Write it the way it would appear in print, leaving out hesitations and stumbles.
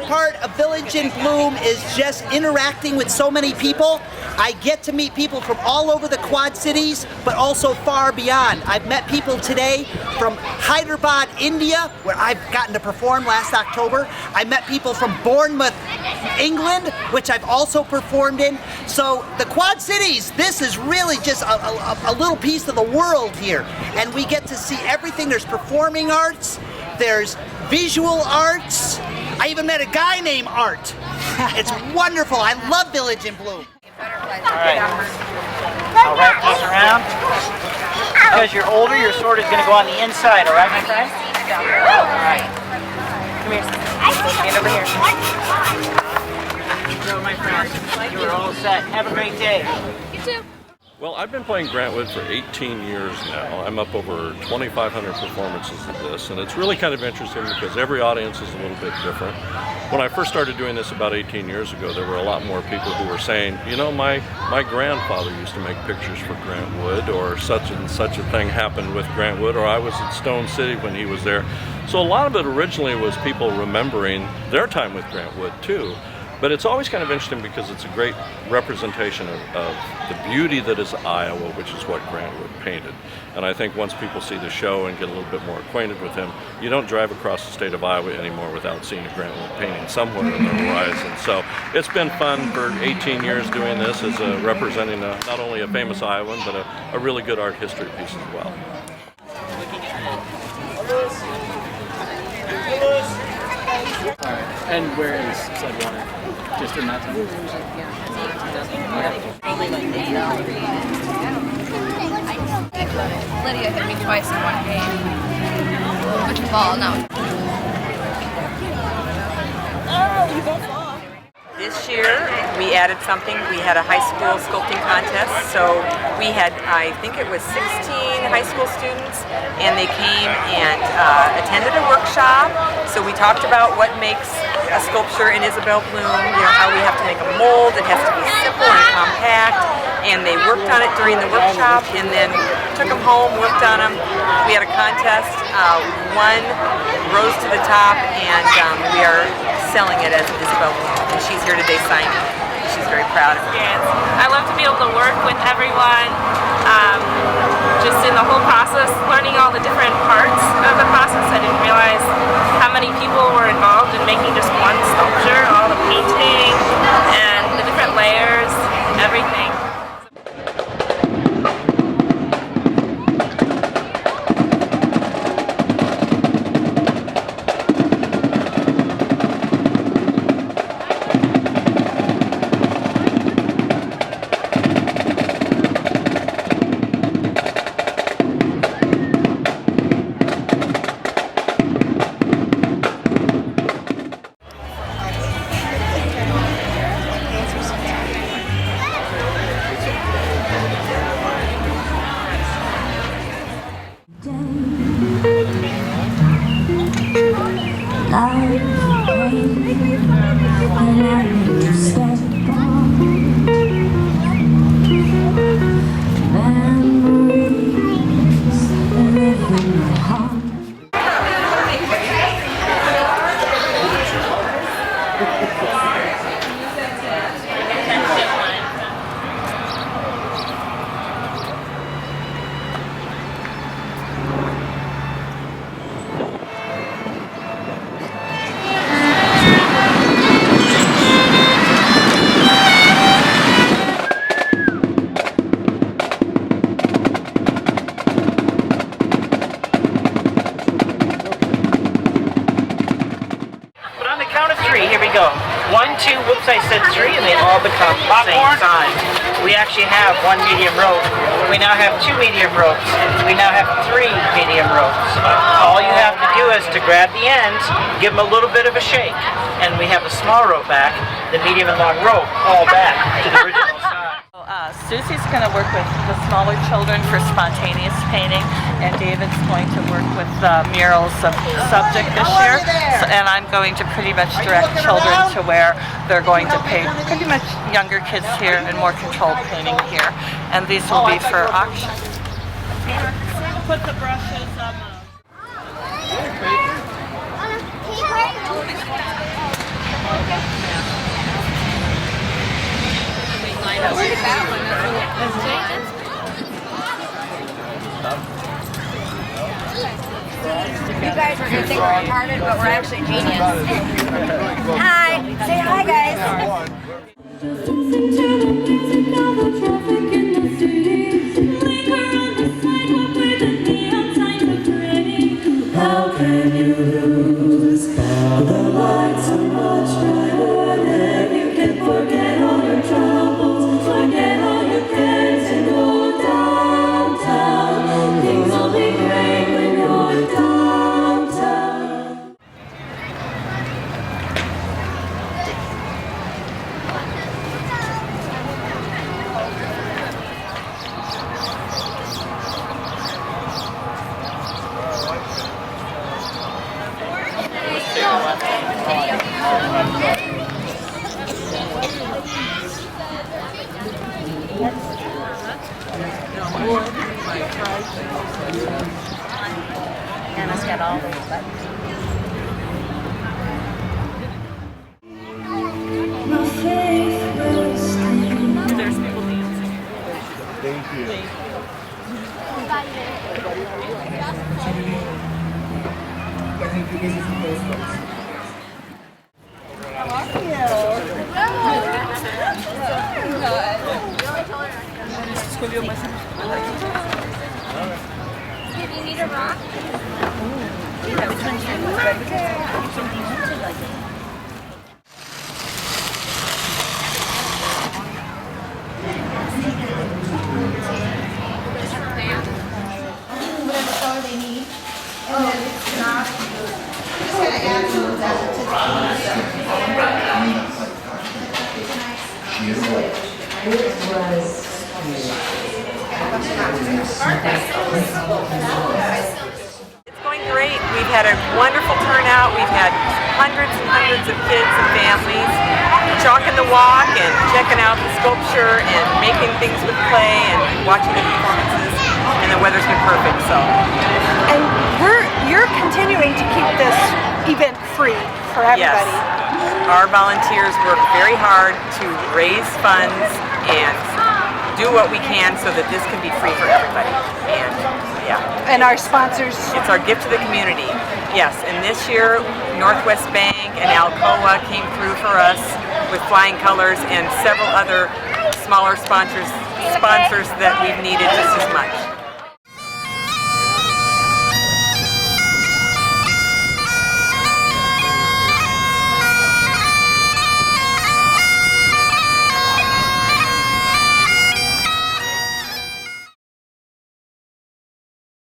part of Village in Bloom is just interacting with so many people. I get to meet people from all over the Quad Cities, but also far beyond. I've met people today from Hyderabad, India, where I've gotten to perform last October. I met people from Bournemouth, England, which I've also performed in. So the Quad Cities, this is really just a little piece of the world here. And we get to see everything. There's performing arts, there's visual arts. I even met a guy named Art. It's wonderful. I love Village in Bloom. Alright, I'll wrap this around. Because you're older, your sword is going to go on the inside, alright my friend? Alright. Come here. Stand over here. So my friend, you are all set. Have a great day. You too. Well, I've been playing Grantwood for 18 years now. I'm up over 2,500 performances of this, and it's really kind of interesting because every audience is a little bit different. When I first started doing this about 18 years ago, there were a lot more people who were saying, you know, my grandfather used to make pictures for Grantwood, or such and such a thing happened with Grantwood, or I was at Stone City when he was there. So a lot of it originally was people remembering their time with Grantwood too. But it's always kind of interesting because it's a great representation of the beauty that is Iowa, which is what Grantwood painted. And I think once people see the show and get a little bit more acquainted with him, you don't drive across the state of Iowa anymore without seeing a Grantwood painting somewhere on the horizon. So it's been fun for 18 years doing this as representing not only a famous Iowan, but a really good art history piece as well. Alright, and where is said water? Just in that time? Lydia hit me twice in one game. With the ball, no. Oh, you both fall. This year we added something. We had a high school sculpting contest, so we had, I think it was 16 high school students, and they came and attended a workshop. So we talked about what makes a sculpture in Isabel Bloom, you know, how we have to make a mold. It has to be simple and compact, and they worked on it during the workshop and then took them home, worked on them. We had a contest, one rose to the top, and we are selling it as Isabel Bloom, and she's here today signing it. She's very proud of it. I love to be able to work with everyone, just in the whole process, learning all the different parts of the process. I didn't realize how many people were involved in making just one sculpture, all the painting and the different layers, everything. Here we go. 1, 2, whoops, I said 3, and they all become the same size. We actually have 1 medium rope. We now have 2 medium ropes. We now have 3 medium ropes. All you have to do is to grab the ends, give them a little bit of a shake, and we have the small rope back, the medium and long rope, all back to the original size. Susie's going to work with the smaller children for spontaneous painting, and David's going to work with murals of subject this year. And I'm going to pretty much direct children to where they're going to paint pretty much younger kids here and more controlled painting here. And these will be for auction. Put the brushes on. You guys are going to think we're retarded, but we're actually genius. Hi! Say hi, guys! Listen to the music of the traffic in the city. Linger on the sidewalk with the neon signs are pretty. How can you lose? The lights are much brighter than you can forget all your troubles. Forget all your cares and go downtown. Things will be great when you're downtown. Anna's got all those buttons. My faith will stand. There's people dancing. Thank you. Do you need a rock? Whatever color they need, and then it's not, just kind of add some of that to It's going great. We've had a wonderful turnout. We've had hundreds and hundreds of kids and families chalking the walk and checking out the sculpture and making things with clay and watching the performances. And the weather's been perfect, so. And you're continuing to keep this event free for everybody. Yes. Our volunteers work very hard to raise funds and do what we can so that this can be free for everybody. And yeah. And our sponsors. It's our gift to the community. Yes, and this year Northwest Bank and Alcoa came through for us with flying colors and several other smaller sponsors that we've needed just as much.